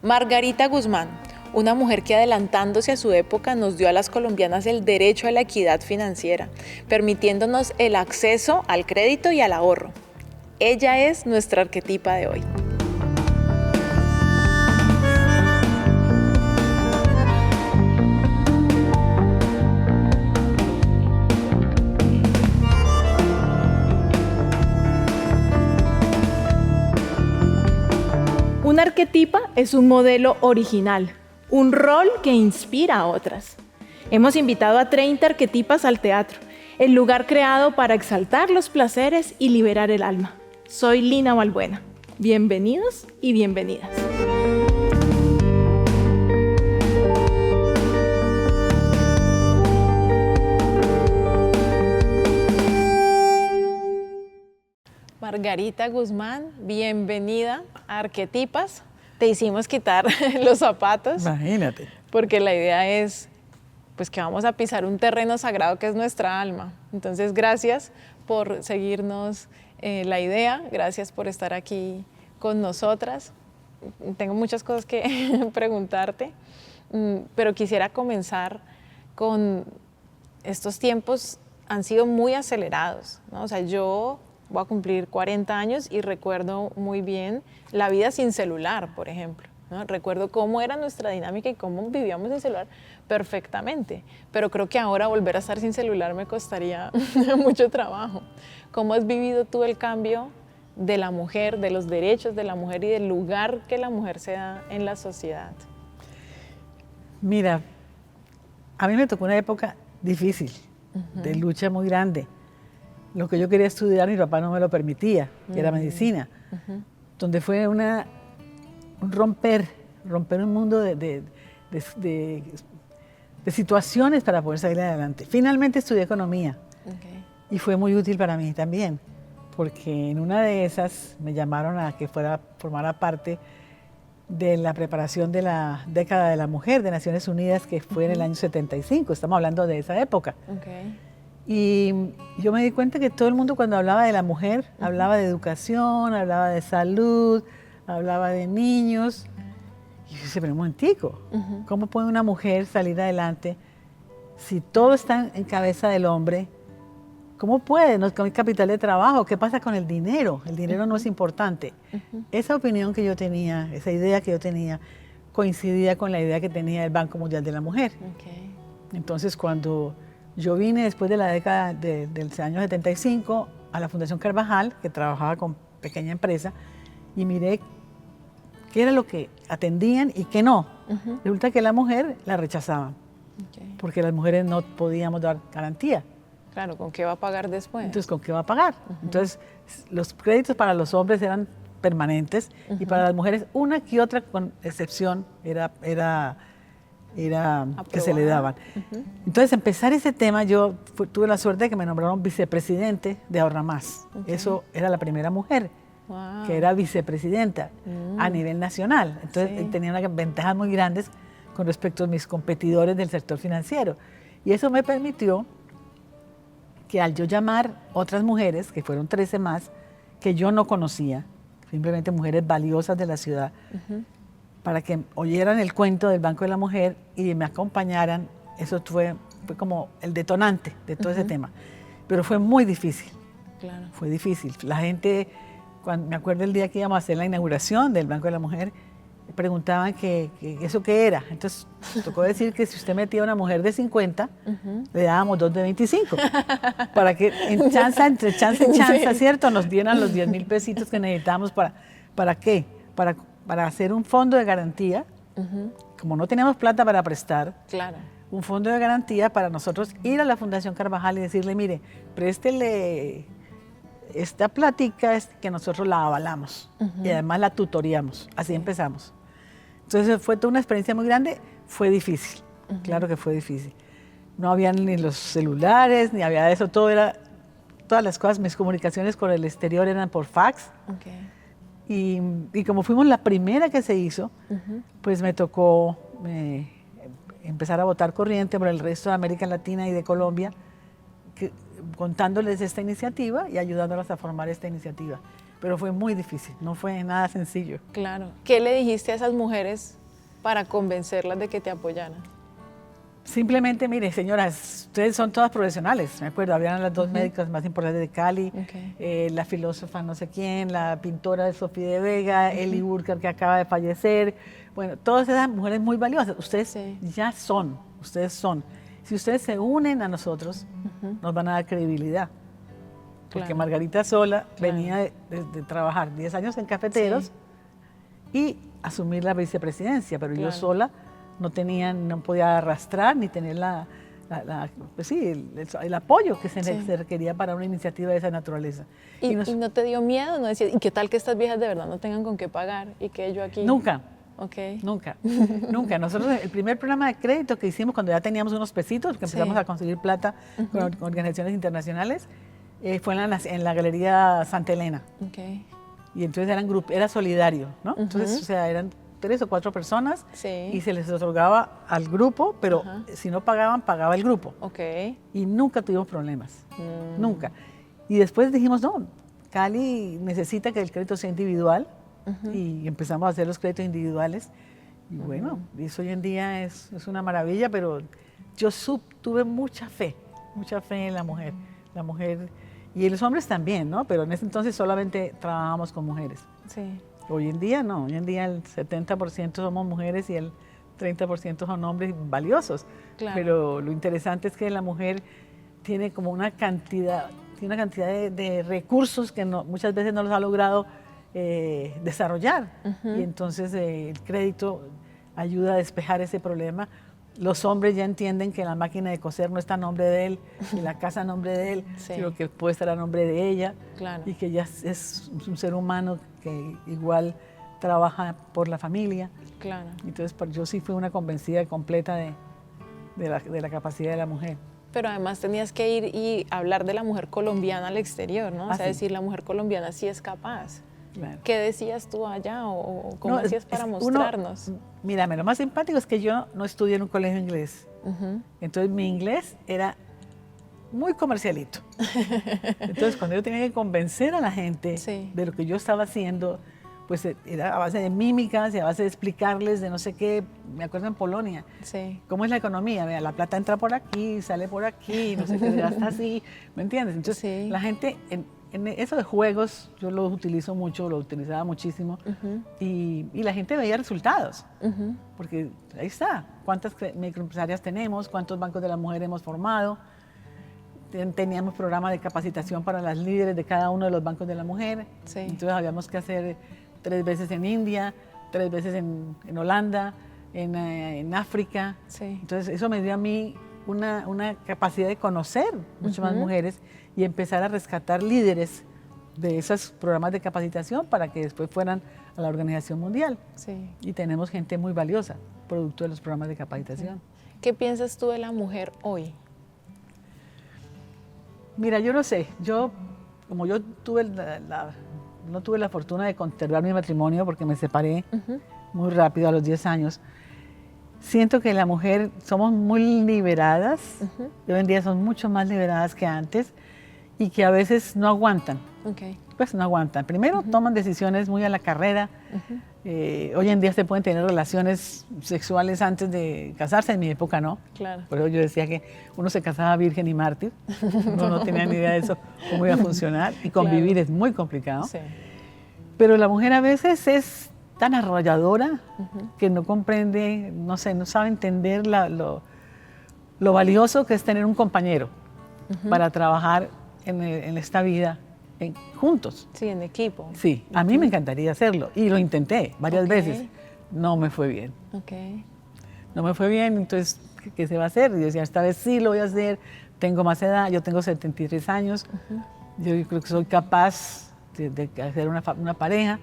Margarita Guzmán, una mujer que adelantándose a su época nos dio a las colombianas el derecho a la equidad financiera, permitiéndonos el acceso al crédito y al ahorro. Ella es nuestra arquetipa de hoy. Una arquetipa es un modelo original, un rol que inspira a otras. Hemos invitado a 30 arquetipas al teatro, el lugar creado para exaltar los placeres y liberar el alma. Soy Lina Balbuena. Bienvenidos y bienvenidas. Margarita Guzmán, bienvenida a Arquetipas. Te hicimos quitar los zapatos. Imagínate. Porque la idea es pues, que vamos a pisar un terreno sagrado que es nuestra alma. Entonces, gracias por seguirnos la idea, gracias por estar aquí con nosotras. Tengo muchas cosas que preguntarte, pero quisiera comenzar con estos tiempos han sido muy acelerados, ¿no? O sea, yo voy a cumplir 40 años y recuerdo muy bien la vida sin celular, por ejemplo, ¿no? Recuerdo cómo era nuestra dinámica y cómo vivíamos sin celular perfectamente, pero creo que ahora volver a estar sin celular me costaría mucho trabajo. ¿Cómo has vivido tú el cambio de la mujer, de los derechos de la mujer y del lugar que la mujer se da en la sociedad? Mira, a mí me tocó una época difícil, de lucha muy grande. Lo que yo quería estudiar, mi papá no me lo permitía, que era medicina, donde fue un romper un mundo de situaciones para poder salir adelante. Finalmente estudié economía y fue muy útil para mí también, porque en una de esas me llamaron a que formara parte de la preparación de la década de la mujer de Naciones Unidas, que fue en el año 75, estamos hablando de esa época. Y yo me di cuenta que todo el mundo cuando hablaba de la mujer, hablaba de educación, hablaba de salud, hablaba de niños. Y yo dije, pero un momentico, ¿cómo puede una mujer salir adelante si todo está en cabeza del hombre? ¿Cómo puede? No, con el capital de trabajo, ¿qué pasa con el dinero? El dinero no es importante. Esa opinión que yo tenía, esa idea que yo tenía, coincidía con la idea que tenía el Banco Mundial de la Mujer. Entonces, cuando yo vine después de la década del año 75 a la Fundación Carvajal, que trabajaba con pequeña empresa, y miré qué era lo que atendían y qué no. Resulta que la mujer la rechazaban, porque las mujeres no podíamos dar garantía. Claro, ¿con qué va a pagar después? Entonces, ¿con qué va a pagar? Entonces, los créditos para los hombres eran permanentes y para las mujeres una que otra, con excepción, era que se le daban. Entonces, empezar ese tema, yo tuve la suerte de que me nombraron vicepresidente de Ahorra Más. Eso era la primera mujer que era vicepresidenta a nivel nacional. Entonces, tenía unas ventajas muy grandes con respecto a mis competidores del sector financiero. Y eso me permitió que al yo llamar otras mujeres, que fueron 13 más, que yo no conocía, simplemente mujeres valiosas de la ciudad, para que oyeran el cuento del Banco de la Mujer y me acompañaran, eso fue como el detonante de todo ese tema. Pero fue muy difícil, fue difícil. La gente, me acuerdo el día que íbamos a hacer la inauguración del Banco de la Mujer, preguntaban que eso qué era. Entonces, tocó decir que si usted metía a una mujer de 50, le dábamos 2 de 25, para que entre chance y chance, ¿cierto?, nos dieran los 10,000 pesitos que necesitábamos ¿para qué? Para hacer un fondo de garantía, como no teníamos plata para prestar, un fondo de garantía para nosotros ir a la Fundación Carvajal y decirle, mire, préstele esta plática que nosotros la avalamos y además la tutoríamos. Así empezamos. Entonces fue toda una experiencia muy grande, fue difícil, claro que fue difícil. No había ni los celulares, ni había eso, todas las cosas, mis comunicaciones con el exterior eran por fax. Y como fuimos la primera que se hizo, pues me tocó empezar a botar corriente por el resto de América Latina y de Colombia, contándoles esta iniciativa y ayudándolas a formar esta iniciativa. pero fue muy difícil, no fue nada sencillo. Claro. ¿Qué le dijiste a esas mujeres para convencerlas de que te apoyaran? Simplemente, mire, señoras, ustedes son todas profesionales, me acuerdo, habían las dos médicas más importantes de Cali, la filósofa no sé quién, la pintora Sofía de Vega, Eli Burkhardt que acaba de fallecer, bueno, todas esas mujeres muy valiosas, ustedes ya son, ustedes son. Si ustedes se unen a nosotros, nos van a dar credibilidad. Porque Margarita sola venía de trabajar 10 años en cafeteros y asumir la vicepresidencia, pero yo sola no podía arrastrar ni tener el apoyo que se requería para una iniciativa de esa naturaleza. ¿Y no te dio miedo? ¿No decías, y qué tal que estas viejas de verdad no tengan con qué pagar y que yo aquí? Nunca. Nunca, nunca. Nosotros el primer programa de crédito que hicimos cuando ya teníamos unos pesitos, que empezamos a conseguir plata con organizaciones internacionales, fue en la Galería Santa Elena. Y entonces era solidario, ¿no? Entonces, o sea, eran 3 o 4 personas y se les otorgaba al grupo, pero si no pagaban, pagaba el grupo. Y nunca tuvimos problemas, nunca. Y después dijimos, no, Cali necesita que el crédito sea individual y empezamos a hacer los créditos individuales. Y bueno, eso hoy en día es una maravilla, pero yo tuve mucha fe en la mujer. La mujer y los hombres también, ¿no? Pero en ese entonces solamente trabajábamos con mujeres. Hoy en día no, hoy en día el 70% somos mujeres y el 30% son hombres valiosos. Pero lo interesante es que la mujer tiene como una cantidad de recursos que muchas veces no los ha logrado desarrollar. Y entonces el crédito ayuda a despejar ese problema. Los hombres ya entienden que la máquina de coser no está a nombre de él, ni la casa a nombre de él, sino que puede estar a nombre de ella, y que ella es un ser humano que igual trabaja por la familia. Entonces yo sí fui una convencida completa de la capacidad de la mujer. Pero además tenías que ir y hablar de la mujer colombiana al exterior, ¿no? O sea, decir, la mujer colombiana sí es capaz. ¿Qué decías tú allá o cómo hacías para mostrarnos? Mírame, lo más simpático es que yo no estudié en un colegio inglés. Entonces mi inglés era muy comercialito. Entonces cuando yo tenía que convencer a la gente de lo que yo estaba haciendo, pues era a base de mímicas y a base de explicarles de no sé qué. Me acuerdo en Polonia, cómo es la economía. Mira, la plata entra por aquí, sale por aquí, no sé qué, se gasta así, ¿me entiendes? Entonces la gente... En eso de juegos yo lo utilizo mucho, lo utilizaba muchísimo y la gente veía resultados, porque ahí está, cuántas microempresarias tenemos, cuántos bancos de la mujer hemos formado, teníamos programas de capacitación para las líderes de cada uno de los bancos de la mujer, entonces habíamos que hacer 3 veces en India, 3 veces en Holanda, en África, entonces eso me dio a mí una capacidad de conocer mucho más mujeres y empezar a rescatar líderes de esos programas de capacitación para que después fueran a la Organización Mundial. Y tenemos gente muy valiosa, producto de los programas de capacitación. ¿Qué piensas tú de la mujer hoy? Mira, yo no sé, como yo no tuve la fortuna de conservar mi matrimonio porque me separé muy rápido a los 10 años, siento que la mujer somos muy liberadas, hoy en día son mucho más liberadas que antes y que a veces no aguantan. Pues no aguantan. Primero toman decisiones muy a la carrera. Hoy en día se pueden tener relaciones sexuales antes de casarse, en mi época no. Por eso yo decía que uno se casaba virgen y mártir. Uno no tenía ni idea de eso, cómo iba a funcionar. Y convivir es muy complicado. Pero la mujer a veces es tan arrolladora que no comprende, no sé, no sabe entender lo valioso que es tener un compañero para trabajar en esta vida juntos. En equipo. Sí, a mí me encantaría hacerlo y lo intenté varias veces. No me fue bien. No me fue bien, entonces, ¿qué se va a hacer? Y yo decía, esta vez sí lo voy a hacer, tengo más edad, yo tengo 73 años, yo creo que soy capaz de hacer una pareja.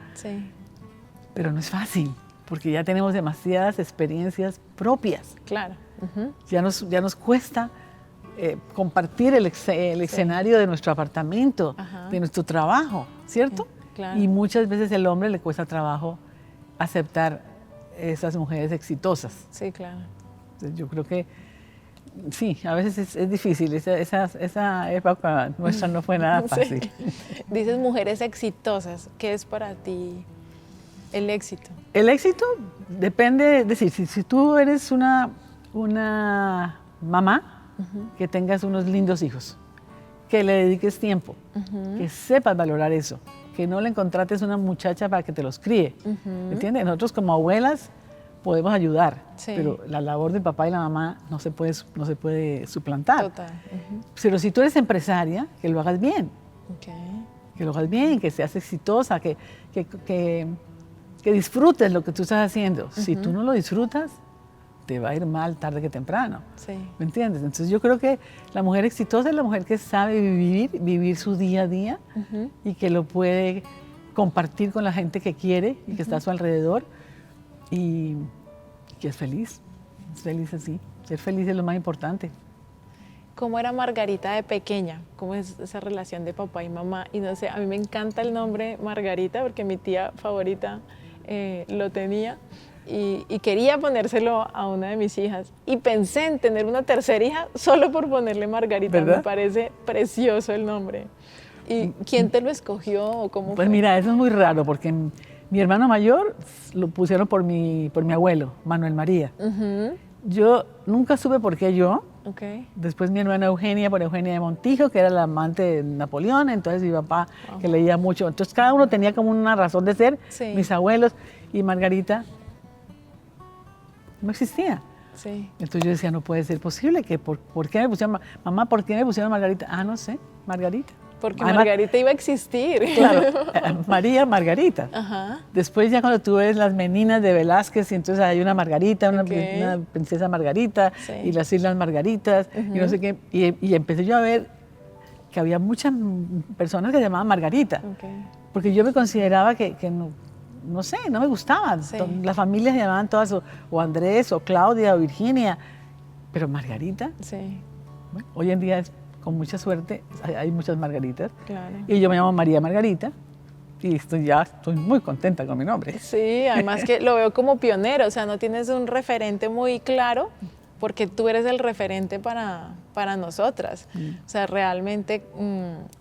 Pero no es fácil, porque ya tenemos demasiadas experiencias propias. Ya nos cuesta compartir el escenario de nuestro apartamento, de nuestro trabajo, ¿cierto? Y muchas veces al hombre le cuesta trabajo aceptar esas mujeres exitosas. Entonces yo creo que Sí, a veces es difícil. Esa época nuestra no fue nada fácil. Sí. Dices mujeres exitosas. ¿Qué es para ti el éxito? El éxito depende, es decir, si tú eres una mamá, que tengas unos lindos hijos, que le dediques tiempo, que sepas valorar eso, que no le contrates una muchacha para que te los críe, ¿entiendes? Nosotros como abuelas podemos ayudar, Sí. pero la labor del papá y la mamá no se puede suplantar. Total. Pero si tú eres empresaria, que lo hagas bien, Ok. que lo hagas bien, que seas exitosa, que disfrutes lo que tú estás haciendo. Si tú no lo disfrutas, te va a ir mal tarde que temprano. Sí. ¿Me entiendes? Entonces yo creo que la mujer exitosa es la mujer que sabe vivir su día a día y que lo puede compartir con la gente que quiere y que está a su alrededor y que es feliz así. Ser feliz es lo más importante. ¿Cómo era Margarita de pequeña? ¿Cómo es esa relación de papá y mamá? Y no sé, a mí me encanta el nombre Margarita porque mi tía favorita lo tenía y quería ponérselo a una de mis hijas. Y pensé en tener una tercera hija solo por ponerle Margarita. ¿Verdad? Me parece precioso el nombre. ¿Y quién te lo escogió o cómo Pues fue? mira, eso es muy raro porque mi hermano mayor lo pusieron por mi abuelo, Manuel María. Yo nunca supe por qué yo. Ok. Después mi hermana Eugenia por Eugenia de Montijo, que era la amante de Napoleón, entonces mi papá, que leía mucho. Entonces cada uno tenía como una razón de ser, Sí. mis abuelos, y Margarita no existía. Sí. Entonces yo decía, no puede ser posible, que ¿por qué me pusieron, mamá, por qué me pusieron Margarita? Ah, no sé, Margarita. Porque Además, Margarita iba a existir. Claro, María Margarita. Ajá. Después ya cuando tú ves las meninas de Velázquez, y entonces hay una Margarita, una, Ok. una princesa Margarita, Sí. y las Islas Margaritas, y no sé qué, y empecé yo a ver que había muchas personas que se llamaban Margarita, Ok. porque yo me consideraba que no sé, no me gustaban. Sí. Las familias se llamaban todas, o Andrés, o Claudia, o Virginia, pero Margarita, Sí, bueno, hoy en día con mucha suerte hay muchas Margaritas, claro. y yo me llamo María Margarita, y estoy muy contenta con mi nombre. Sí, además que lo veo como pionero, o sea, no tienes un referente muy claro porque tú eres el referente para nosotras. O sea, realmente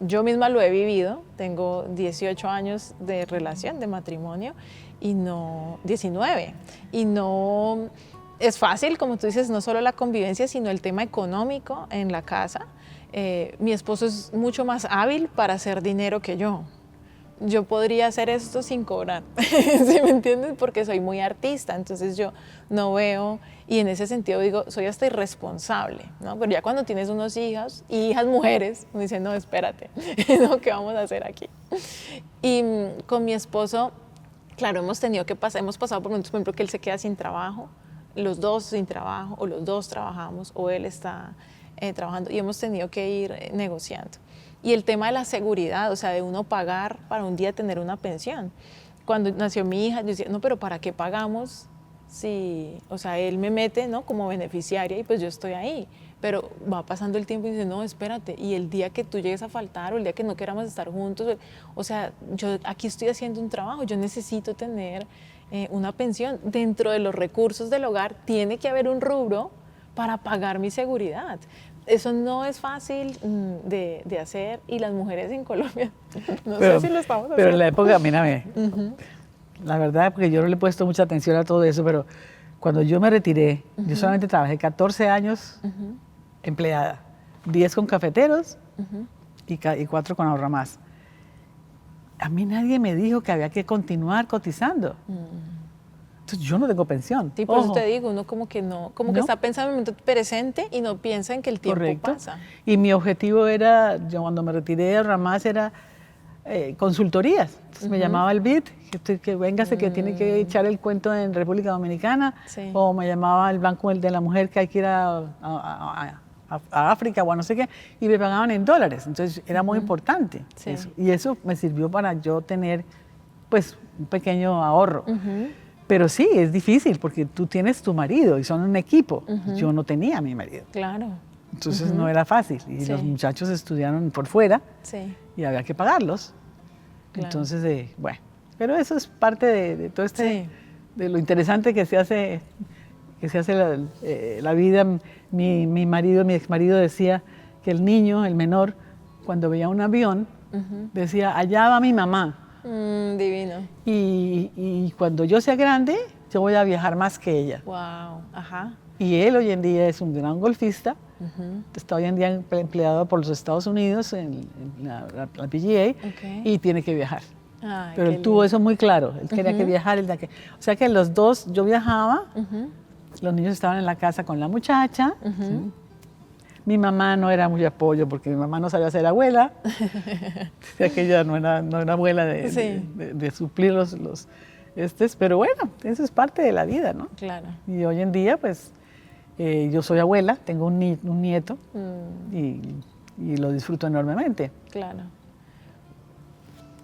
yo misma lo he vivido, tengo 18 años de relación, de matrimonio, y no, 19, y no es fácil, como tú dices, no solo la convivencia, sino el tema económico en la casa. Mi esposo es mucho más hábil para hacer dinero que yo. Yo podría hacer esto sin cobrar, ¿sí me entiendes? Porque soy muy artista, entonces yo no veo, y en ese sentido digo, soy hasta irresponsable, ¿no? Pero ya cuando tienes unos hijos y hijas mujeres, uno dice, no, espérate, ¿no? ¿Qué vamos a hacer aquí? Y con mi esposo, claro, hemos pasado por momentos, por ejemplo, que él se queda sin trabajo, los dos sin trabajo, o los dos trabajamos, o él está trabajando, y hemos tenido que ir negociando. Y el tema de la seguridad, o sea, de uno pagar para un día tener una pensión. Cuando nació mi hija, yo decía, no, pero ¿para qué pagamos si, o sea, él me mete, ¿no? Como beneficiaria y pues yo estoy ahí? Pero va pasando el tiempo y dice, no, espérate, y el día que tú llegues a faltar o el día que no queramos estar juntos, o sea, yo aquí estoy haciendo un trabajo, yo necesito tener una pensión. Dentro de los recursos del hogar tiene que haber un rubro para pagar mi seguridad. Eso no es fácil de hacer, y las mujeres en Colombia, no sé si lo estamos haciendo. Pero en la época, mírame, la verdad, porque yo no le he puesto mucha atención a todo eso, pero cuando yo me retiré, yo solamente trabajé 14 años empleada, 10 con cafeteros y 4 con Ahorra Más. A mí nadie me dijo que había que continuar cotizando. Entonces yo no tengo pensión. Sí, por eso Ojo. te digo, uno como que no, como que ¿No? está pensando en el momento presente y no piensa en que el tiempo Correcto. pasa. Y mi objetivo era, yo cuando me retiré de Ramás era consultorías. Entonces me llamaba el BID, que véngase que tiene que echar el cuento en República Dominicana, Sí. o me llamaba el Banco de la Mujer que hay que ir a África o a no sé qué, y me pagaban en dólares. Entonces era muy importante Sí. eso. Y eso me sirvió para yo tener pues un pequeño ahorro. Pero sí, es difícil porque tú tienes tu marido y son un equipo. Yo no tenía a mi marido. Claro, Entonces no era fácil. Y Sí. los muchachos estudiaron por fuera sí. y había que pagarlos. Claro. Entonces, bueno, pero eso es parte de todo Sí. de lo interesante que se hace, que se hace la vida. Mi ex marido decía que el niño, el menor, cuando veía un avión, decía, allá va mi mamá. Divino. Y cuando yo sea grande, yo voy a viajar más que ella. Wow, ajá. Y él hoy en día es un gran golfista, está hoy en día empleado por los Estados Unidos en la PGA y tiene que viajar. Ay, pero él tuvo eso muy claro, él quería que viajar, o sea que los dos, yo viajaba, los niños estaban en la casa con la muchacha, ¿sí? Mi mamá no era muy apoyo porque mi mamá no sabía ser abuela, o sea que ella no era abuela de suplir pero bueno, eso es parte de la vida, ¿no? Claro. Y hoy en día, pues, yo soy abuela, tengo un nieto y lo disfruto enormemente. Claro.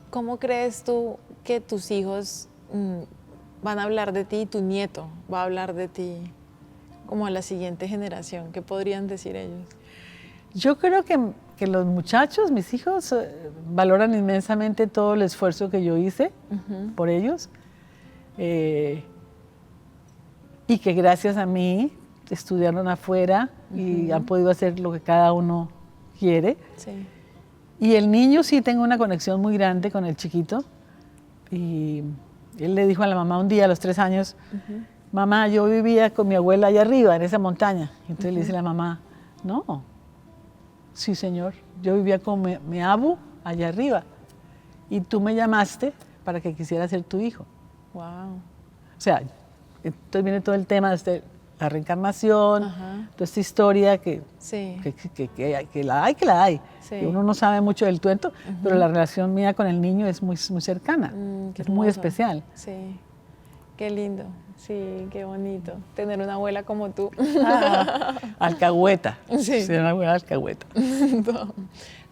¿Cómo crees tú que tus hijos van a hablar de ti y tu nieto va a hablar de ti como a la siguiente generación? ¿Qué podrían decir ellos? Yo creo que los muchachos, mis hijos, valoran inmensamente todo el esfuerzo que yo hice por ellos y que gracias a mí estudiaron afuera y han podido hacer lo que cada uno quiere. Sí. Y el niño sí tengo una conexión muy grande con el chiquito. Y él le dijo a la mamá un día a los 3 años, mamá, yo vivía con mi abuela allá arriba, en esa montaña. Y entonces le dice la mamá, no, sí señor, yo vivía con mi abu allá arriba. Y tú me llamaste para que quisiera ser tu hijo. Wow. O sea, entonces viene todo el tema de la reencarnación, toda esta historia que la hay. Sí. Y uno no sabe mucho del tuento, pero la relación mía con el niño es muy cercana, es muy especial. Sí, qué lindo, sí, qué bonito tener una abuela como tú. Alcahueta, Sí. Ser una abuela alcahueta.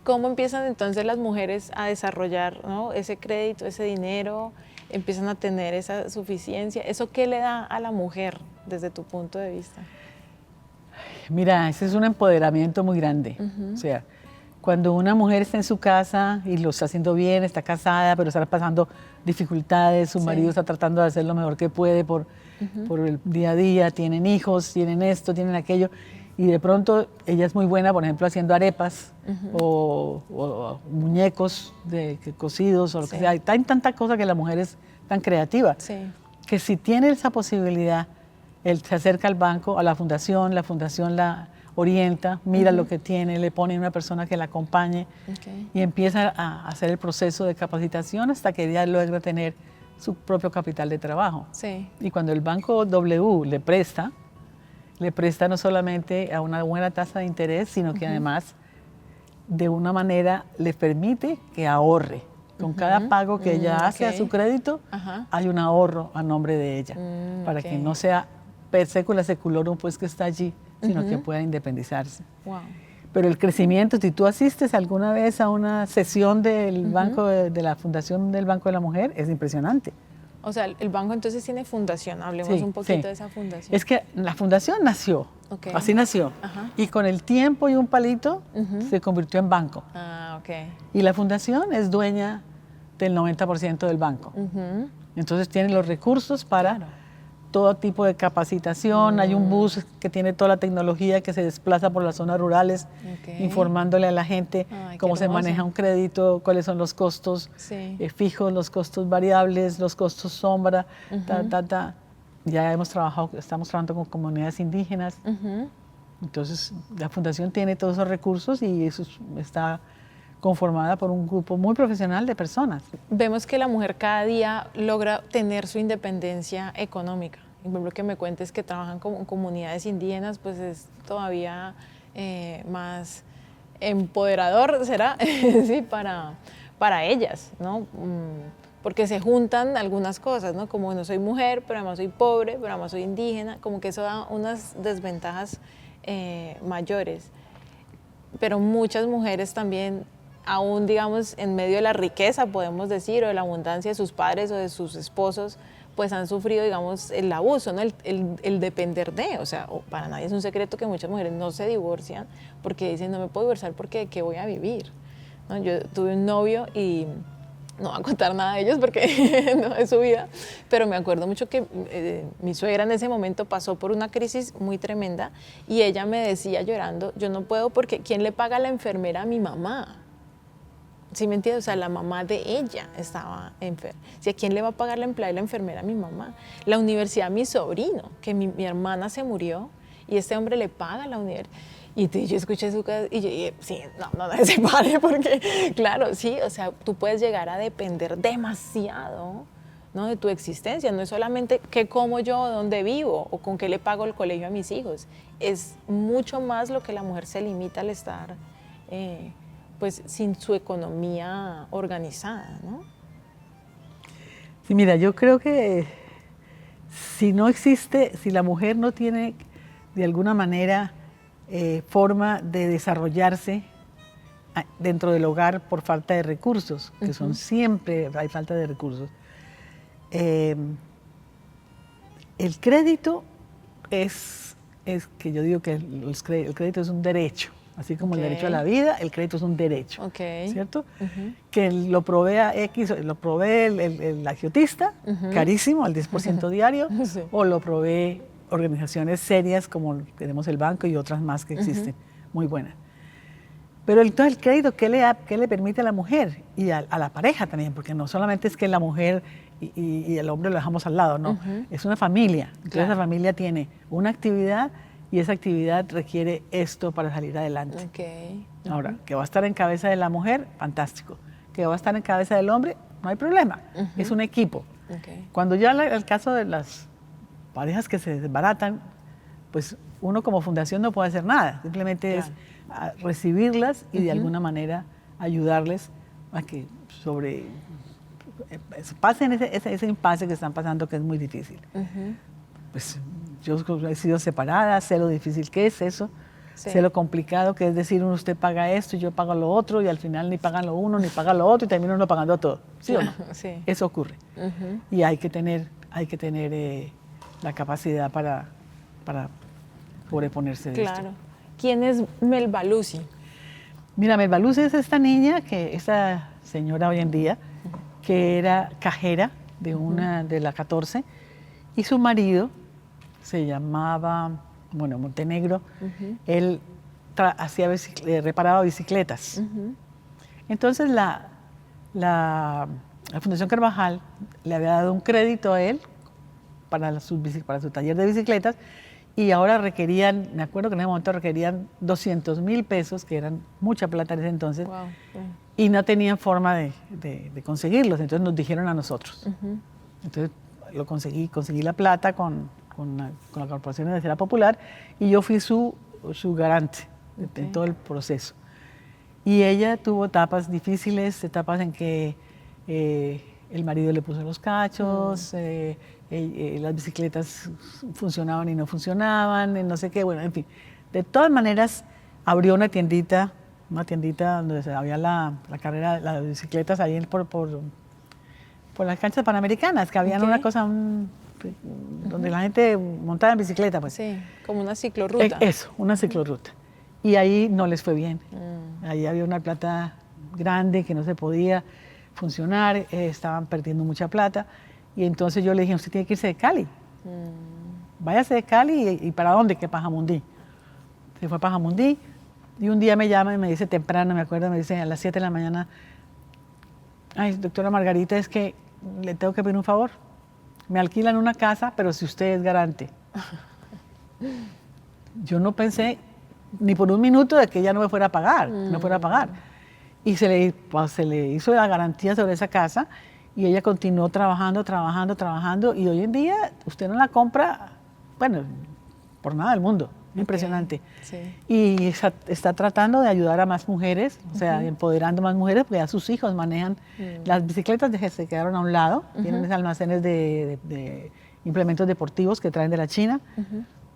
¿Cómo empiezan entonces las mujeres a desarrollar, ¿no?, ese crédito, ese dinero? Empiezan a tener esa suficiencia. ¿Eso qué le da a la mujer desde tu punto de vista? Mira, ese es un empoderamiento muy grande. O sea, cuando una mujer está en su casa y lo está haciendo bien, está casada, pero está pasando dificultades, su marido está tratando de hacer lo mejor que puede por el día a día, tienen hijos, tienen esto, tienen aquello, y de pronto ella es muy buena, por ejemplo, haciendo arepas o muñecos cocidos o lo que sea. Hay tanta cosa que la mujer es tan creativa que si tiene esa posibilidad, él se acerca al banco, a la fundación la orienta, mira lo que tiene, le pone una persona que la acompañe y empieza a hacer el proceso de capacitación hasta que ella logra tener su propio capital de trabajo. Y cuando el banco W le presta no solamente a una buena tasa de interés, sino que además de una manera le permite que ahorre. Con cada pago que ella hace a su crédito, hay un ahorro a nombre de ella, para que no sea per secula seculorum, pues que está allí, sino que pueda independizarse. Wow. Pero el crecimiento, si tú asistes alguna vez a una sesión del banco, de la Fundación del Banco de la Mujer, es impresionante. O sea, el banco entonces tiene fundación. Hablemos un poquito de esa fundación. Es que la fundación nació, así nació. Y con el tiempo y un palito se convirtió en banco. Y la fundación es dueña del 90% del banco. Entonces tiene los recursos para todo tipo de capacitación. Hay un bus que tiene toda la tecnología que se desplaza por las zonas rurales, informándole a la gente cómo se maneja un crédito, cuáles son los costos fijos, los costos variables, los costos sombra, Ya estamos trabajando con comunidades indígenas. Entonces, la fundación tiene todos esos recursos y eso está conformada por un grupo muy profesional de personas. Vemos que la mujer cada día logra tener su independencia económica. Y por lo que me cuentes que trabajan con comunidades indígenas, pues es todavía más empoderador, ¿será? Sí, para ellas, ¿no? Porque se juntan algunas cosas, ¿no? Como no soy mujer, pero además soy pobre, pero además soy indígena, como que eso da unas desventajas mayores. Pero muchas mujeres también, aún digamos en medio de la riqueza, podemos decir, o de la abundancia de sus padres o de sus esposos, pues han sufrido, digamos, el abuso, ¿no? el depender de, o sea, para nadie es un secreto que muchas mujeres no se divorcian porque dicen, no me puedo divorciar porque ¿de qué voy a vivir? ¿No? Yo tuve un novio y No voy a contar nada de ellos porque no es su vida, pero me acuerdo mucho que mi suegra en ese momento pasó por una crisis muy tremenda y ella me decía llorando, yo no puedo porque ¿quién le paga a la enfermera a mi mamá? ¿Sí me entiendes? O sea, la mamá de ella estaba enferma. O sea, ¿quién le va a pagar la empleada y la enfermera a mi mamá? La universidad a mi sobrino, que mi hermana se murió y este hombre le paga a la universidad. Y yo escuché su casa y yo dije, sí, no se pare porque, claro, sí, o sea, tú puedes llegar a depender demasiado, ¿no?, de tu existencia. No es solamente qué como yo, dónde vivo o con qué le pago el colegio a mis hijos. Es mucho más lo que la mujer se limita al estar, pues, sin su economía organizada, ¿no? Sí, mira, yo creo que si la mujer no tiene de alguna manera forma de desarrollarse dentro del hogar por falta de recursos, que son siempre, hay falta de recursos. El crédito es que yo digo que el crédito es un derecho, así como el derecho a la vida, el crédito es un derecho, ¿cierto? Que lo provea lo provee el agiotista, carísimo, al 10% diario, sí, o lo provee organizaciones serias como tenemos el banco y otras más que existen, muy buenas. Pero entonces el crédito, ¿qué le permite a la mujer? Y a la pareja también, porque no solamente es que la mujer y el hombre lo dejamos al lado, no, es una familia. Entonces claro, la familia tiene una actividad y esa actividad requiere esto para salir adelante. Ahora, que va a estar en cabeza de la mujer, fantástico. Que va a estar en cabeza del hombre, no hay problema, es un equipo. Cuando ya el caso de las parejas que se desbaratan, pues uno como fundación no puede hacer nada, simplemente es recibirlas y de alguna manera ayudarles a que pasen ese impasse que están pasando, que es muy difícil. Pues yo he sido separada, sé lo difícil que es eso, sé lo complicado que es decir, usted paga esto y yo pago lo otro y al final ni pagan lo uno ni pagan lo otro y termina uno pagando todo, ¿sí o no? Sí. Eso ocurre. Y hay que tener la capacidad para sobreponerse de esto. ¿Quién es Melba Lucy? Mira, Melba Lucy es esta niña, esta señora hoy en día, que era cajera de la 14, y su marido se llamaba, Montenegro, él reparaba bicicletas. Entonces la Fundación Carvajal le había dado un crédito a él para su taller de bicicletas y ahora requerían, me acuerdo que en ese momento requerían 200,000 pesos, que eran mucha plata en ese entonces, y no tenían forma de conseguirlos, entonces nos dijeron a nosotros. Entonces conseguí la plata con la Corporación de Universidad Popular y yo fui su garante en todo el proceso. Y ella tuvo etapas difíciles, etapas en que el marido le puso los cachos, las bicicletas funcionaban y no funcionaban, no sé qué, en fin. De todas maneras, abrió una tiendita donde había la carrera, las bicicletas ahí por las canchas panamericanas, que habían una cosa donde la gente montaba en bicicleta. Pues. Sí, como una ciclorruta. Eso, una ciclorruta. Y ahí no les fue bien. Ahí había una plata grande que no se podía funcionar, estaban perdiendo mucha plata. Y entonces yo le dije, usted tiene que irse de Cali. Váyase de Cali y ¿para dónde? Que para Jamundí. Se fue para Jamundí y un día me llama y me dice temprano, me acuerdo, me dice a las 7 de la mañana, ay, doctora Margarita, es que le tengo que pedir un favor. Me alquilan una casa, pero si usted es garante. Yo no pensé ni por un minuto de que ella no me fuera a pagar, Y se le hizo la garantía sobre esa casa y ella continuó trabajando y hoy en día usted no la compra, por nada del mundo. Impresionante. Sí. Y está tratando de ayudar a más mujeres, o sea, empoderando a más mujeres, porque ya sus hijos manejan las bicicletas, se quedaron a un lado, tienen esos almacenes de implementos deportivos que traen de la China,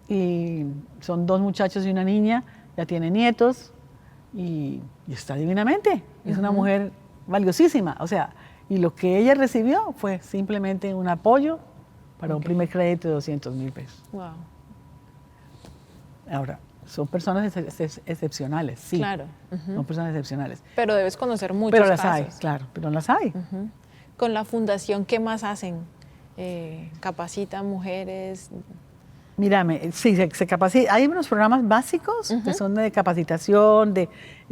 y son 2 muchachos y una niña, ya tiene nietos, y está divinamente. Es una mujer valiosísima, o sea, y lo que ella recibió fue simplemente un apoyo para un primer crédito de 200,000 pesos. Wow. Ahora, son personas excepcionales, sí. Claro. Son personas excepcionales. Pero debes conocer muchos Pero las casos. hay, claro, pero las hay. Con la fundación, ¿qué más hacen? ¿Capacitan mujeres? Mírame, sí, se capacita. Hay unos programas básicos que son de capacitación, de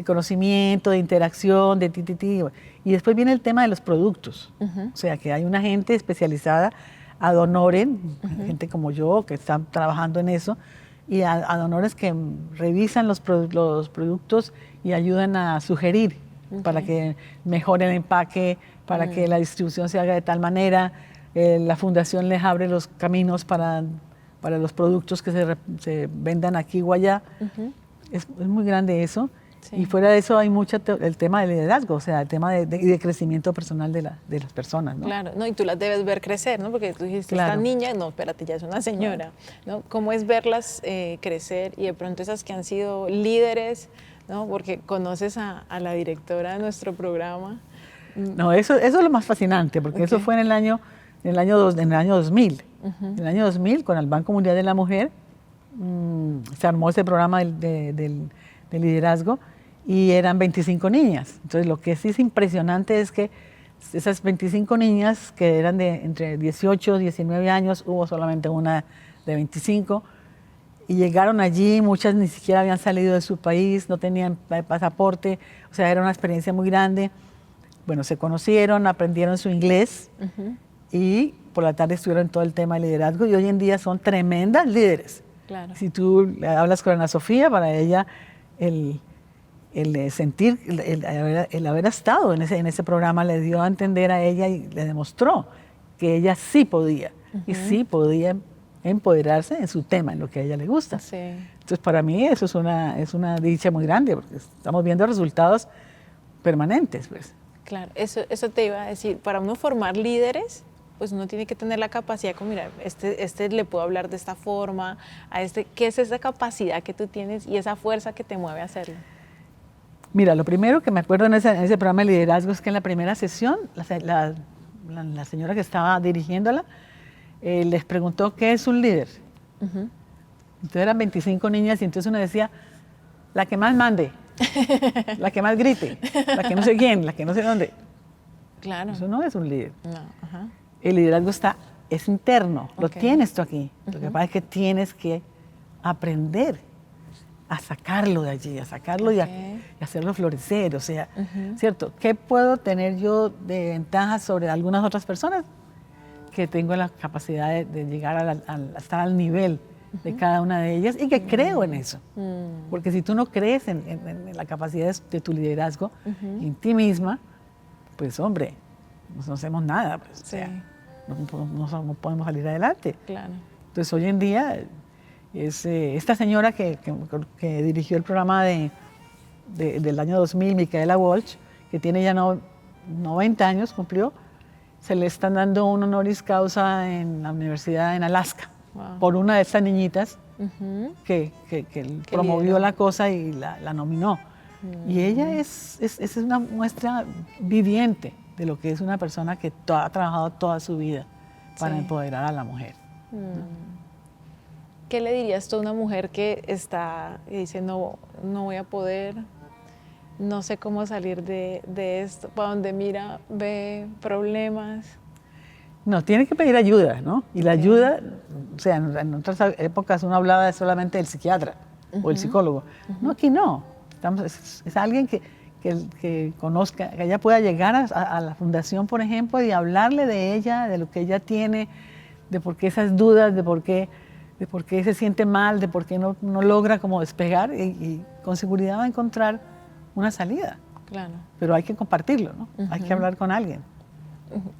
conocimiento, de interacción, de ti. Y después viene el tema de los productos. O sea, que hay una gente especializada ad honorem, gente como yo, que están trabajando en eso, y ad honorem que revisan los productos y ayudan a sugerir para que mejore el empaque, para que la distribución se haga de tal manera. La fundación les abre los caminos para los productos que se vendan aquí o allá. Es muy grande eso. Sí. Y fuera de eso hay mucho el tema del liderazgo, o sea, el tema de crecimiento personal de las personas, ¿no? Claro, no, y tú las debes ver crecer, ¿no? Porque tú dijiste, esta niña, no, espérate, ya es una señora, ¿no? ¿Cómo es verlas crecer y de pronto esas que han sido líderes, ¿no? Porque conoces a la directora de nuestro programa. No, eso es lo más fascinante, porque eso fue en el año 2000. En el año 2000, con el Banco Mundial de la Mujer, se armó ese programa de liderazgo y eran 25 niñas. Entonces, lo que sí es impresionante es que esas 25 niñas, que eran de entre 18 y 19 años, hubo solamente una de 25, y llegaron allí, muchas ni siquiera habían salido de su país, no tenían pasaporte, o sea, era una experiencia muy grande. Bueno, se conocieron, aprendieron su inglés y por la tarde estuvieron en todo el tema de liderazgo y hoy en día son tremendas líderes. Claro. Si tú hablas con Ana Sofía, para ella el sentir, el haber estado en ese programa le dio a entender a ella y le demostró que ella sí podía y sí podía empoderarse en su tema, en lo que a ella le gusta. Sí. Entonces, para mí eso es una dicha muy grande porque estamos viendo resultados permanentes, pues. Claro, eso te iba a decir, para uno formar líderes, pues uno tiene que tener la capacidad, como mira, este le puedo hablar de esta forma, ¿qué es esa capacidad que tú tienes y esa fuerza que te mueve a hacerlo? Mira, lo primero que me acuerdo en ese programa de liderazgo es que en la primera sesión, la señora que estaba dirigiéndola, les preguntó qué es un líder. Entonces eran 25 niñas y entonces uno decía, la que más mande, la que más grite, la que no sé quién, la que no sé dónde. Claro. Eso no es un líder. No. El liderazgo es interno, lo tienes tú aquí. Lo que pasa es que tienes que aprender a sacarlo de allí, a sacarlo y hacerlo florecer. O sea, ¿cierto? ¿Qué puedo tener yo de ventaja sobre algunas otras personas? Que tengo la capacidad de llegar a estar al nivel de cada una de ellas y que creo en eso. Porque si tú no crees en la capacidad de tu liderazgo, en ti misma, pues hombre, no hacemos nada. Pues, sí. O sea, no podemos salir adelante. Claro. Entonces hoy en día, esta señora que dirigió el programa del año 2000, Micaela Walsh, que tiene ya 90 años, cumplió, se le están dando un honoris causa en la universidad en Alaska. Wow. Por una de estas niñitas que promovió la cosa y la nominó. Y ella es una muestra viviente de lo que es una persona que ha trabajado toda su vida para empoderar a la mujer. ¿Qué le dirías tú a una mujer que dice no voy a poder, no sé cómo salir de esto, para donde mira, ve problemas? No, tiene que pedir ayuda, ¿no? Y la ayuda, o sea, en otras épocas uno hablaba solamente del psiquiatra o el psicólogo. No, aquí no. Es alguien que conozca, que ella pueda llegar a la fundación, por ejemplo, y hablarle de ella, de lo que ella tiene, de por qué esas dudas, de por qué se siente mal, de por qué no logra como despegar y con seguridad va a encontrar una salida. Claro. Pero hay que compartirlo, ¿no? Hay que hablar con alguien.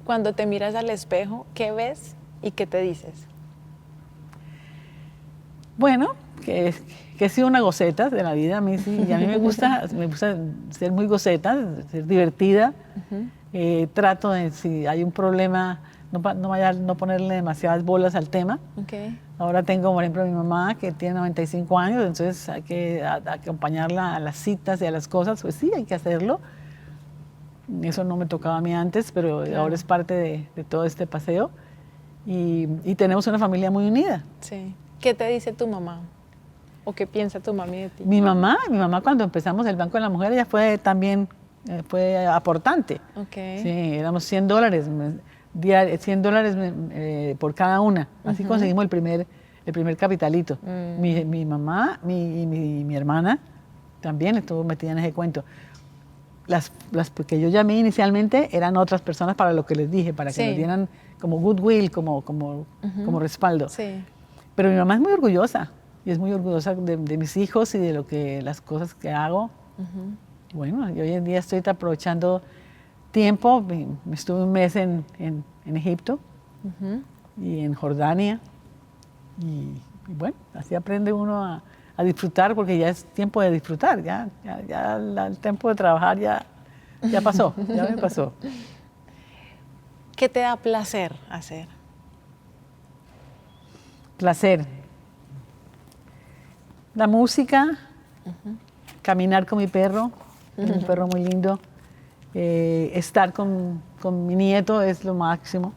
Cuando te miras al espejo, ¿qué ves y qué te dices? Bueno, que he sido una goceta de la vida. A mí sí, y a mí me gusta ser muy goceta, ser divertida. Trato de, si hay un problema, no ponerle demasiadas bolas al tema. Okay. Ahora tengo, por ejemplo, mi mamá que tiene 95 años, entonces hay que acompañarla a las citas y a las cosas. Pues sí, hay que hacerlo. Eso no me tocaba a mí antes, pero ahora es parte de todo este paseo. Y tenemos una familia muy unida. Sí. ¿Qué te dice tu mamá? ¿O qué piensa tu mami de ti? Mi mamá cuando empezamos el Banco de la Mujer, ella fue también, fue aportante. Okay. Sí, éramos $100, $100 por cada una. Así conseguimos el primer capitalito. Mi mamá y mi hermana también estuvo metida en ese cuento. Las que yo llamé inicialmente eran otras personas para lo que les dije, para que nos dieran como goodwill, como respaldo. Sí. Pero mi mamá es muy orgullosa, y es muy orgullosa de mis hijos y de las cosas que hago. Bueno, yo hoy en día estoy aprovechando tiempo. Estuve un mes en Egipto y en Jordania. Y bueno, así aprende uno a disfrutar, porque ya es tiempo de disfrutar. Ya el tiempo de trabajar ya pasó, ya me pasó. ¿Qué te da placer hacer? Placer. La música, caminar con mi perro, un perro muy lindo. Estar con mi nieto es lo máximo,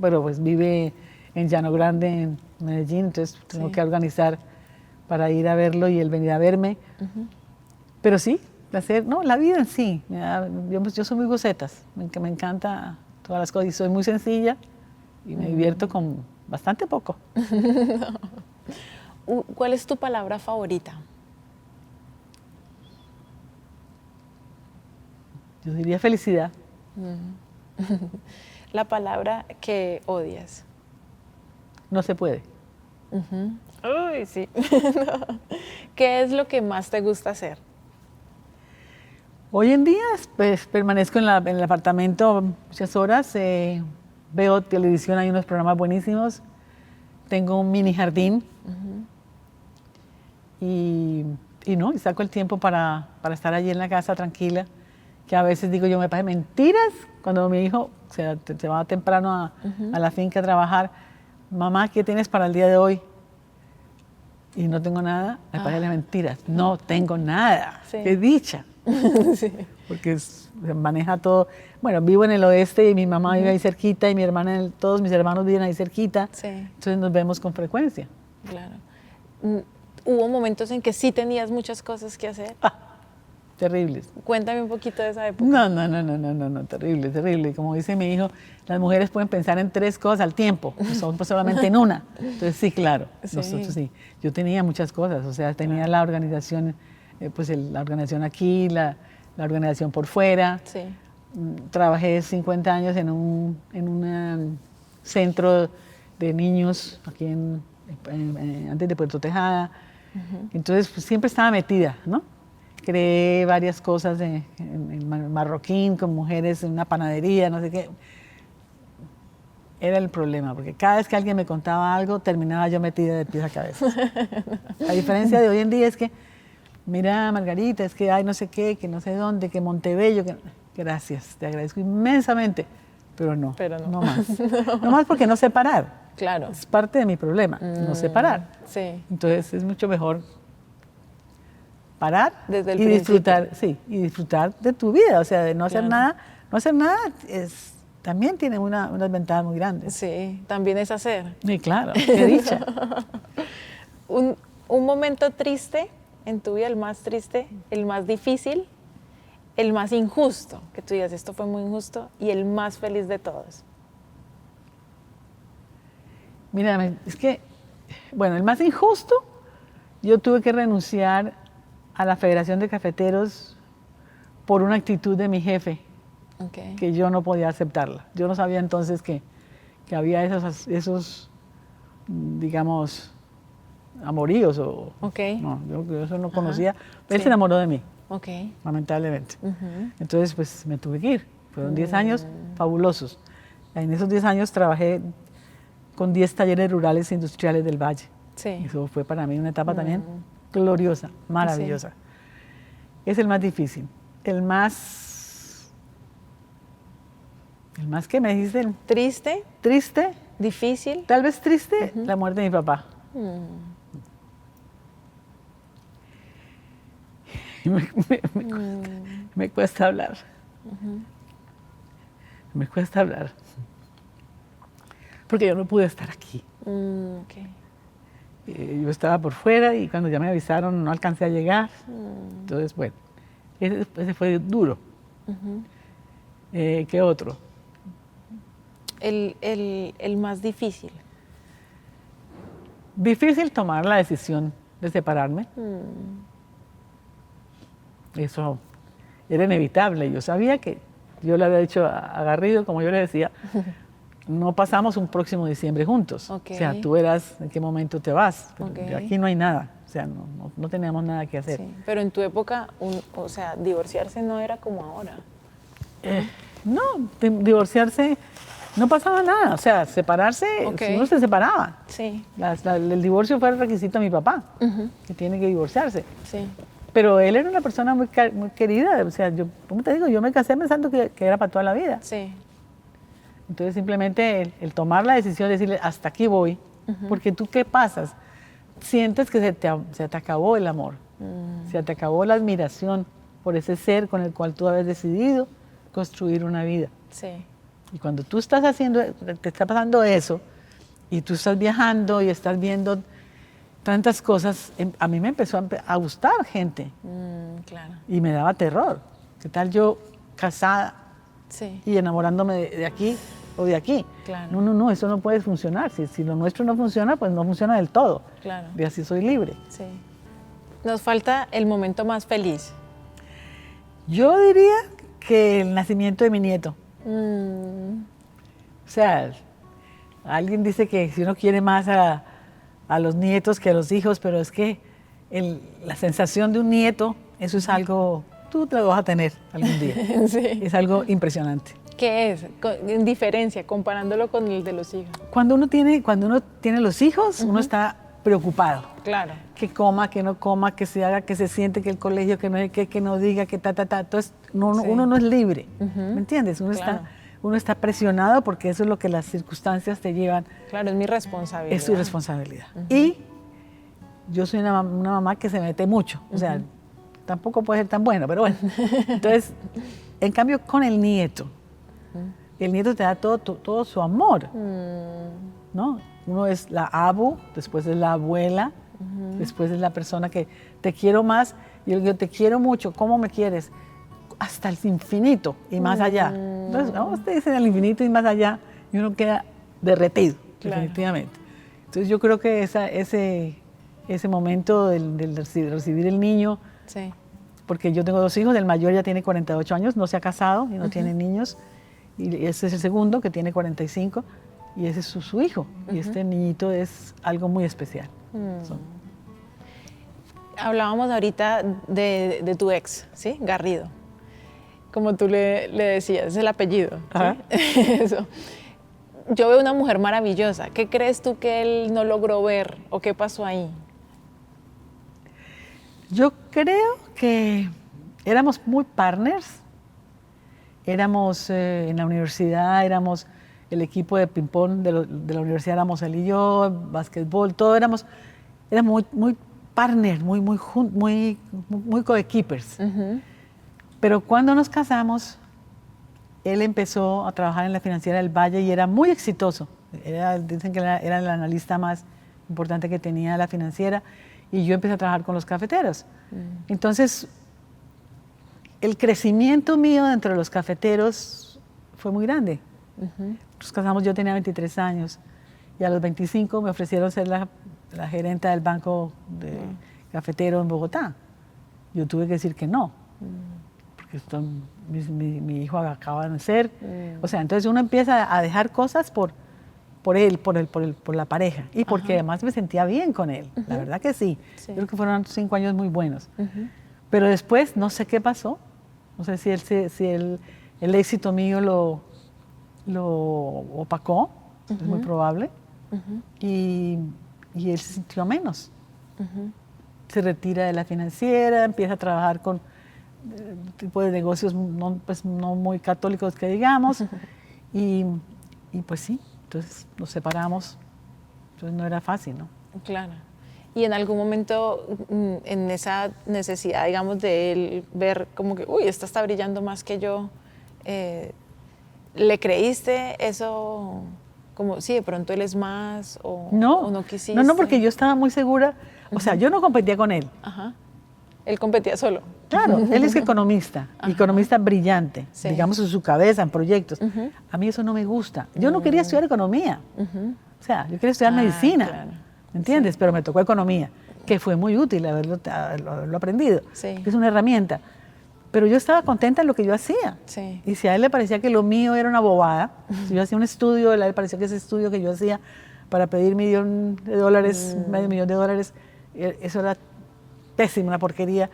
pero pues vive en Llano Grande, en Medellín, entonces tengo que organizar para ir a verlo y él venir a verme. Pero sí, placer, no, la vida en sí. Yo soy muy gocetas, me encanta todas las cosas y soy muy sencilla y me divierto con bastante poco. ¿Cuál es tu palabra favorita? Yo diría felicidad. La palabra que odias. No se puede. Uy, sí. ¿Qué es lo que más te gusta hacer? Hoy en día pues, permanezco en el apartamento muchas horas, veo televisión, hay unos programas buenísimos, tengo un mini jardín y saco el tiempo para estar allí en la casa tranquila, que a veces digo yo, me parece mentiras cuando mi hijo se va temprano a la finca a trabajar. Mamá, ¿qué tienes para el día de hoy? Y no tengo nada, me parece mentiras. No tengo nada. Sí. ¡Qué dicha! Sí. Porque se maneja todo. Bueno, vivo en el oeste y mi mamá vive ahí cerquita y mi hermana, todos mis hermanos viven ahí cerquita. Sí. Entonces nos vemos con frecuencia. Claro. ¿Hubo momentos en que sí tenías muchas cosas que hacer? Terribles. Cuéntame un poquito de esa época. No, terrible. Como dice mi hijo, las mujeres pueden pensar en 3 cosas al tiempo, nosotros solamente en una. Entonces sí, claro, nosotros sí. Yo tenía muchas cosas, o sea, tenía la organización, la organización aquí, la organización por fuera. Sí. Trabajé 50 años en un centro de niños aquí antes de Puerto Tejada. Entonces pues, siempre estaba metida, ¿no? Creé varias cosas en marroquín, con mujeres en una panadería, no sé qué. Era el problema, porque cada vez que alguien me contaba algo, terminaba yo metida de pies a cabeza. La diferencia de hoy en día es que, mira, Margarita, es que hay no sé qué, que no sé dónde, que Montebello, que... Gracias, te agradezco inmensamente, pero no más. No más porque no sé parar. Claro. Es parte de mi problema, no sé parar. Sí. Entonces es mucho mejor parar desde el y principio. disfrutar de tu vida, o sea, de no hacer nada. No hacer nada también tiene unas ventajas muy grandes. Sí, también es hacer. Sí, claro, qué dicha. Un momento triste en tu vida, el más triste, el más difícil, el más injusto, que tú digas, esto fue muy injusto, y el más feliz de todos. Mira, es que, bueno, el más injusto, yo tuve que renunciar a la Federación de Cafeteros por una actitud de mi jefe, que yo no podía aceptarla. Yo no sabía entonces que había esos, digamos, amoríos. No, yo eso no conocía. Él se enamoró de mí, lamentablemente. Entonces, pues me tuve que ir. Fueron 10 años fabulosos. En esos 10 años trabajé con 10 talleres rurales e industriales del Valle. Sí. Eso fue para mí una etapa también gloriosa, maravillosa. Sí. Es el más difícil. El más que me dijiste. ¿Triste? ¿Triste? ¿Difícil? Tal vez triste, la muerte de mi papá. Me cuesta hablar. Me cuesta hablar. Porque yo no pude estar aquí. Yo estaba por fuera y cuando ya me avisaron no alcancé a llegar. Entonces, bueno, ese fue duro. ¿Qué otro? El más difícil. Difícil tomar la decisión de separarme. Eso era inevitable. Yo sabía que yo le había dicho a Garrido, como yo le decía, no pasamos un próximo diciembre juntos. Okay. O sea, tú verás en qué momento te vas. Pero Okay. aquí no hay nada. O sea, no teníamos nada que hacer. Sí, pero en tu época, o sea, divorciarse no era como ahora. No, divorciarse no pasaba nada. O sea, separarse, Okay. uno se separaba. Sí, El divorcio fue el requisito de mi papá, que tiene que divorciarse. sí. Pero él era una persona muy querida. O sea, yo, ¿cómo te digo? Yo me casé pensando que era para toda la vida. Sí. Entonces, simplemente el tomar la decisión de decirle, hasta aquí voy, porque tú, ¿qué pasas? Sientes que se te acabó el amor, se te acabó la admiración por ese ser con el cual tú habías decidido construir una vida. Sí. Y cuando tú estás te está pasando eso, y tú estás viajando y estás viendo tantas cosas, a mí me empezó a gustar gente Claro. y me daba terror. ¿Qué tal yo casada Sí. y enamorándome de aquí o de aquí? Claro. No, eso no puede funcionar. Si lo nuestro no funciona, pues no funciona del todo. Claro. Y así soy libre. Sí. Nos falta el momento más feliz. Yo diría que el nacimiento de mi nieto. O sea, alguien dice que si uno quiere más a los nietos que a los hijos, pero es que la sensación de un nieto, eso es algo, tú te lo vas a tener algún día. Sí. Es algo impresionante. ¿Qué es? En diferencia, comparándolo con el de los hijos. Cuando uno tiene los hijos, uno está preocupado. Claro. Que coma, que no coma, que se haga, que se siente, que el colegio, que no diga, que ta. Entonces, uno no es libre, ¿me entiendes? Claro. Uno está presionado porque eso es lo que las circunstancias te llevan. Claro, es mi responsabilidad. Es tu responsabilidad. Y yo soy una mamá que se mete mucho, o sea, tampoco puede ser tan bueno, pero bueno. Entonces, en cambio, con el nieto te da todo su amor, ¿no? Uno es la abu, después es la abuela, después es la persona que te quiero más, yo te quiero mucho, ¿cómo me quieres? Hasta el infinito y más allá. Entonces, ustedes dicen el infinito y más allá, y uno queda derretido, Claro. definitivamente. Entonces yo creo que ese momento del recibir el niño, Sí. porque yo tengo 2 hijos, el mayor ya tiene 48 años, no se ha casado y no tiene niños, y ese es el segundo que tiene 45, y ese es su hijo, y este niñito es algo muy especial. Hablábamos ahorita de tu ex, ¿sí? Garrido. Como tú le decías, es el apellido. Ajá. ¿Sí? Eso. Yo veo una mujer maravillosa. ¿Qué crees tú que él no logró ver o qué pasó ahí? Yo creo que éramos muy partners. Éramos en la universidad, éramos el equipo de ping-pong de la universidad, éramos él y yo, básquetbol, todo éramos muy partners, muy coequippers. Pero cuando nos casamos, él empezó a trabajar en la financiera del Valle y era muy exitoso. Dicen que era el analista más importante que tenía la financiera, y yo empecé a trabajar con los cafeteros. Entonces, el crecimiento mío dentro de los cafeteros fue muy grande. Nos casamos, yo tenía 23 años, y a los 25 me ofrecieron ser la gerenta del banco cafetero en Bogotá. Yo tuve que decir que no, porque mi hijo acaba de nacer. O sea, entonces uno empieza a dejar cosas por la pareja, y porque además me sentía bien con él. La verdad que sí. Sí. Creo que fueron 5 años muy buenos. Pero después, no sé qué pasó. No sé si el éxito mío lo opacó, es muy probable, y él se sintió menos. Se retira de la financiera, empieza a trabajar con un tipo de negocios no muy católicos que digamos, y pues sí, entonces nos separamos, entonces no era fácil, ¿no? Claro. Y en algún momento, en esa necesidad, digamos, de él ver como que, uy, esta está brillando más que yo, ¿le creíste eso como, sí, de pronto él es más o no quisiste? No, porque yo estaba muy segura, o sea, yo no competía con él. Ajá. Él competía solo. Claro, él es economista, economista brillante, Sí. digamos en su cabeza, en proyectos. A mí eso no me gusta. Yo no quería estudiar economía, o sea, yo quería estudiar medicina, claro. ¿me entiendes? Pero me tocó economía, que fue muy útil haberlo aprendido, Sí. que es una herramienta. Pero yo estaba contenta en lo que yo hacía. Sí. Y si a él le parecía que lo mío era una bobada, si yo hacía un estudio, a él le parecía que ese estudio que yo hacía para pedir $1.000.000, medio millón de dólares, eso era pésimo, una porquería.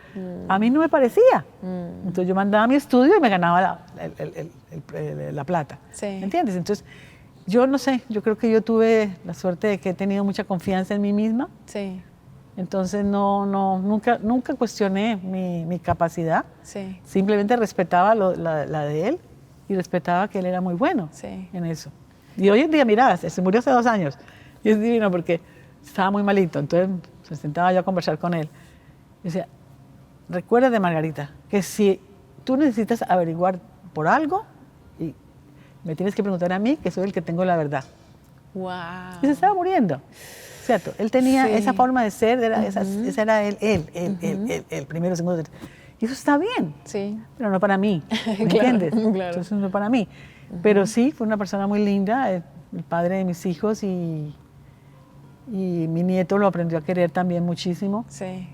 A mí no me parecía. Entonces yo mandaba mi estudio y me ganaba la plata. Sí. ¿Me entiendes? Entonces, yo no sé, yo creo que yo tuve la suerte de que he tenido mucha confianza en mí misma. Sí. Entonces nunca cuestioné mi capacidad. Sí. Simplemente respetaba la de él y respetaba que él era muy bueno Sí. en eso. Y hoy en día, mira, se murió hace 2 años. Y es divino porque estaba muy malito. Entonces se sentaba yo a conversar con él. Y decía, recuérdate, Margarita, que si tú necesitas averiguar por algo, y me tienes que preguntar a mí, que soy el que tengo la verdad. Wow. Y se estaba muriendo. ¿Cierto? Él tenía Sí. esa forma de ser, esa era él, primero, segundo, tercero. Y eso está bien, Sí. pero no para mí, ¿me Claro, entiendes? claro. Entonces no para mí. Pero sí, fue una persona muy linda, el padre de mis hijos, y mi nieto lo aprendió a querer también muchísimo. Sí.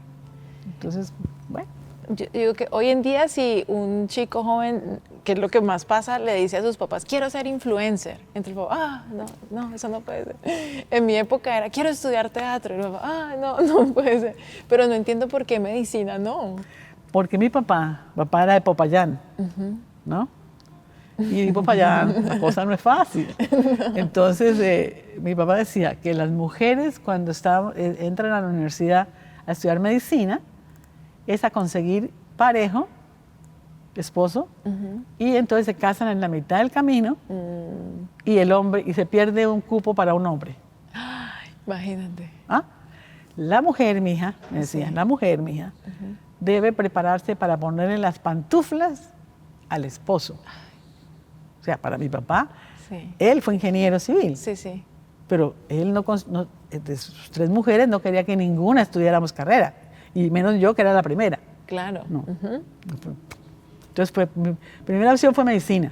Entonces, bueno. Yo digo que hoy en día si un chico joven, que es lo que más pasa, le dice a sus papás, quiero ser influencer. Entonces el papá, no, eso no puede ser. En mi época era, quiero estudiar teatro. Y el papá, no puede ser. Pero no entiendo por qué medicina no. Porque mi papá era de Popayán, ¿no? Y en Popayán la cosa no es fácil. Entonces, mi papá decía que las mujeres cuando entran a la universidad a estudiar medicina, es a conseguir parejo, esposo, y entonces se casan en la mitad del camino y se pierde un cupo para un hombre. Ay, imagínate. ¿Ah? La mujer, mija, me decía, la mujer, mija, debe prepararse para ponerle las pantuflas al esposo. O sea, para mi papá, Sí. él fue ingeniero civil, Sí. pero él de sus 3 mujeres no quería que ninguna estudiáramos carrera, y menos yo, que era la primera. Claro. No. Entonces, mi primera opción fue medicina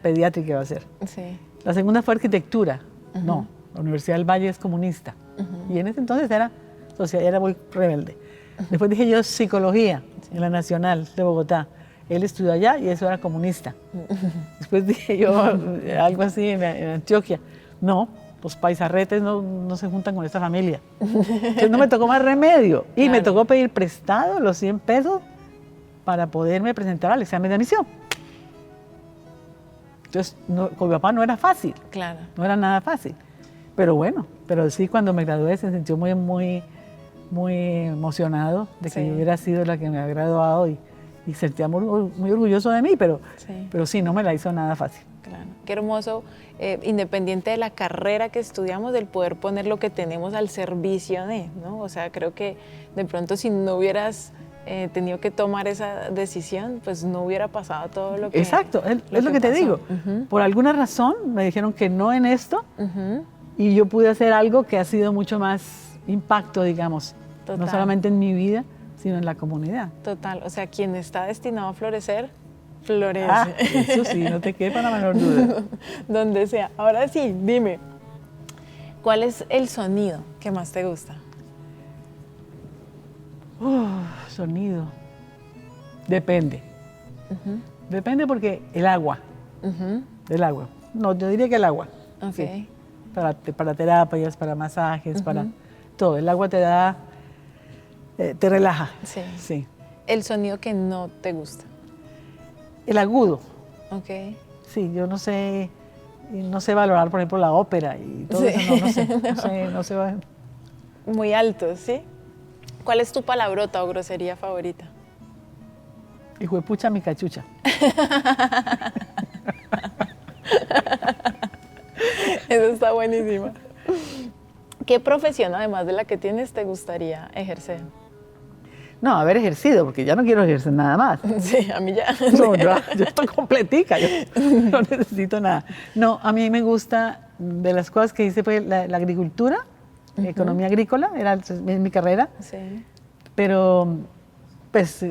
pediátrica iba a ser. Sí. La segunda fue arquitectura. No, la Universidad del Valle es comunista. Y en ese entonces era muy rebelde. Después dije yo psicología en la Nacional de Bogotá. Él estudió allá y eso era comunista. Después dije yo algo así en Antioquia. No, los paisarretes no se juntan con esta familia. Entonces no me tocó más remedio. Y me tocó pedir prestado los 100 pesos para poderme presentar al examen de admisión. Entonces, con mi papá no era fácil. Claro. No era nada fácil. Pero bueno, pero sí cuando me gradué se sintió muy emocionado de que yo hubiera sido la que me había graduado y sentía muy orgulloso de mí, pero sí, no me la hizo nada fácil. Claro. Qué hermoso, independiente de la carrera que estudiamos, del poder poner lo que tenemos al servicio de, ¿no? O sea, creo que de pronto si no hubieras tenido que tomar esa decisión, pues no hubiera pasado todo lo que Exacto, es lo que te pasó. digo. Por alguna razón me dijeron que no en esto y yo pude hacer algo que ha sido mucho más impacto, digamos, Total. no solamente en mi vida, sino en la comunidad. Total, o sea, quien está destinado a florecer, florece. Ah, eso sí, no te quepa la menor duda. Donde sea. Ahora sí, dime, ¿cuál es el sonido que más te gusta? Sonido. Depende. Depende porque el agua. No, yo diría que el agua. Ok. Sí. Para terapias, para masajes, para todo. El agua te da, te relaja. Sí. Sí. El sonido que no te gusta. El agudo. Ok. Sí, yo no sé valorar, por ejemplo, la ópera y todo Sí. eso, no sé. Muy alto, ¿sí? ¿Cuál es tu palabrota o grosería favorita? Hijo de pucha, mi cachucha. Eso está buenísima. ¿Qué profesión, además de la que tienes, te gustaría ejercer? No, haber ejercido, porque ya no quiero ejercer nada más. Sí, a mí ya. No, yo estoy completica, yo no necesito nada. No, a mí me gusta, de las cosas que hice fue la agricultura, economía agrícola, era mi carrera, Sí. pero pues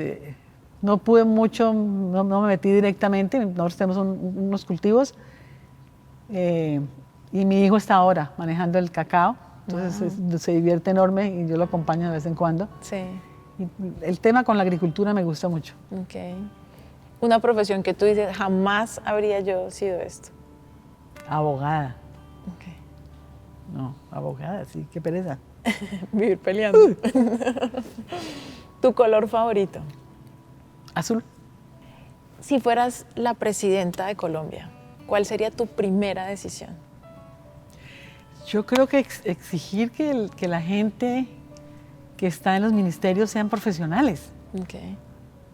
no pude mucho, no me metí directamente, nosotros tenemos unos cultivos y mi hijo está ahora manejando el cacao, entonces se divierte enorme y yo lo acompaño de vez en cuando. Sí. Y el tema con la agricultura me gusta mucho. Ok. Una profesión que tú dices, jamás habría yo sido esto. Abogada. Ok. No, abogada, sí, qué pereza. Vivir peleando. ¿Tu color favorito? Azul. Si fueras la presidenta de Colombia, ¿cuál sería tu primera decisión? Yo creo que exigir que la gente que está en los ministerios sean profesionales. Ok.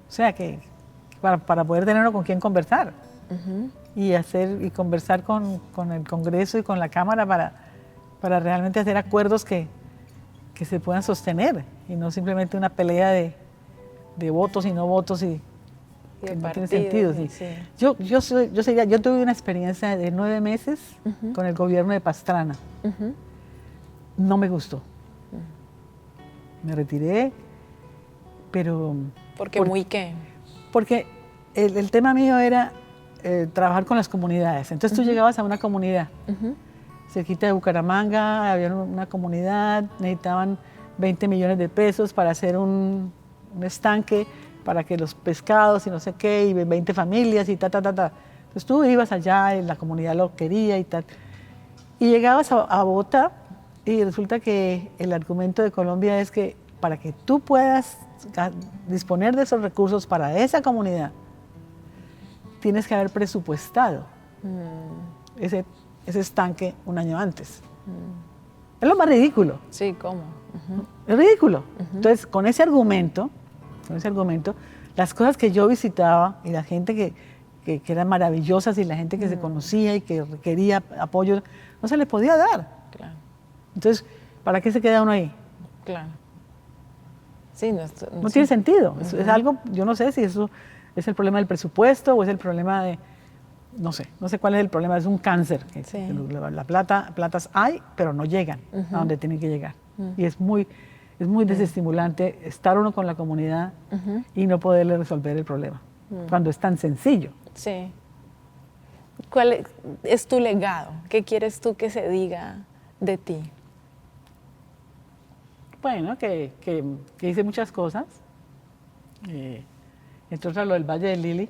O sea, que para poder tener con quién conversar. Y conversar con el Congreso y con la Cámara para realmente hacer acuerdos que se puedan sostener y no simplemente una pelea de votos y no votos y que no tiene sentido. Sí. Sí. Yo tuve una experiencia de 9 meses con el gobierno de Pastrana. No me gustó. Me retiré, pero... ¿Porque muy qué? Porque el tema mío era trabajar con las comunidades. Entonces tú llegabas a una comunidad, cerquita de Bucaramanga, había una comunidad, necesitaban 20 millones de pesos para hacer un estanque para que los pescados y no sé qué, y 20 familias y ta. Entonces tú ibas allá y la comunidad lo quería y tal. Y llegabas a Bogotá y resulta que el argumento de Colombia es que para que tú puedas disponer de esos recursos para esa comunidad, tienes que haber presupuestado ese estanque un año antes. Es lo más ridículo. Sí, ¿cómo? Es ridículo. Entonces, con ese argumento, las cosas que yo visitaba y la gente que eran maravillosas y la gente que se conocía y que requería apoyo, no se les podía dar. Claro. Entonces, ¿para qué se queda uno ahí? Claro. Sí, No tiene sentido. Es algo, yo no sé si eso es el problema del presupuesto o es el problema de, no sé cuál es el problema, es un cáncer. Sí. La platas hay, pero no llegan a donde tienen que llegar. Y es muy desestimulante estar uno con la comunidad y no poderle resolver el problema, cuando es tan sencillo. Sí. ¿Cuál es tu legado? ¿Qué quieres tú que se diga de ti? Bueno, que hice muchas cosas. Entonces, lo del Valle del Lili.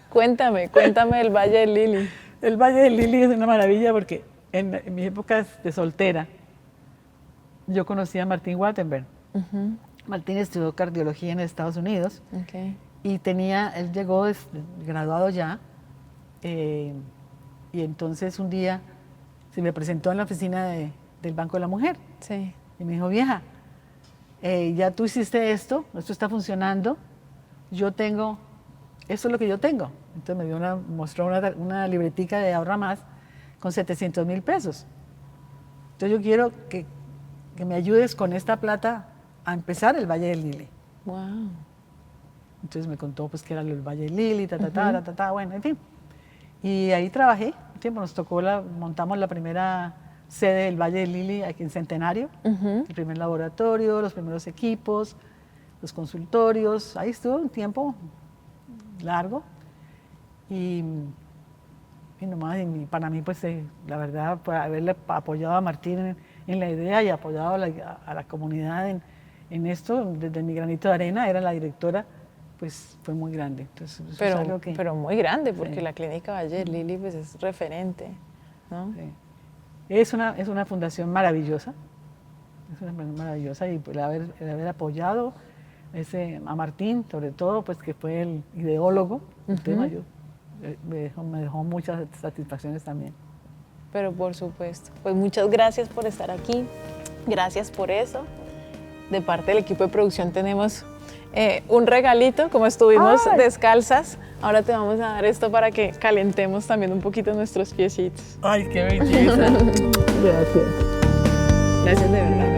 Cuéntame del Valle del Lili. El Valle del Lili es una maravilla porque en mis épocas de soltera, yo conocí a Martín Wattenberg. Martín estudió cardiología en Estados Unidos y él llegó graduado ya, y entonces un día se me presentó en la oficina del Banco de la Mujer. Sí. Y me dijo, vieja, ya tú hiciste esto está funcionando, esto es lo que yo tengo. Entonces mostró una libretica de Ahorra Más con 700,000 pesos. Entonces yo quiero que me ayudes con esta plata a empezar el Valle del Lili. Wow. Entonces me contó pues que era el Valle del Lili, bueno, en fin. Y ahí trabajé un tiempo, montamos la primera sede del Valle del Lili aquí en Centenario, el primer laboratorio, los primeros equipos, los consultorios, ahí estuvo un tiempo largo y para mí pues la verdad, pues, haberle apoyado a Martín en la idea y apoyado a la comunidad en esto, desde mi granito de arena, era la directora, pues fue muy grande. Entonces, pero muy grande, porque sí. La Clínica Valle del Lili pues, es referente, ¿no? Sí. Es una fundación maravillosa, y el haber apoyado a Martín, sobre todo, pues que fue el ideólogo del tema, me dejó muchas satisfacciones también. Pero por supuesto, pues muchas gracias por estar aquí, gracias por eso. De parte del equipo de producción tenemos un regalito, como estuvimos descalzas, ahora te vamos a dar esto para que calentemos también un poquito nuestros piecitos. ¡Ay, qué belleza! Gracias. Gracias de verdad.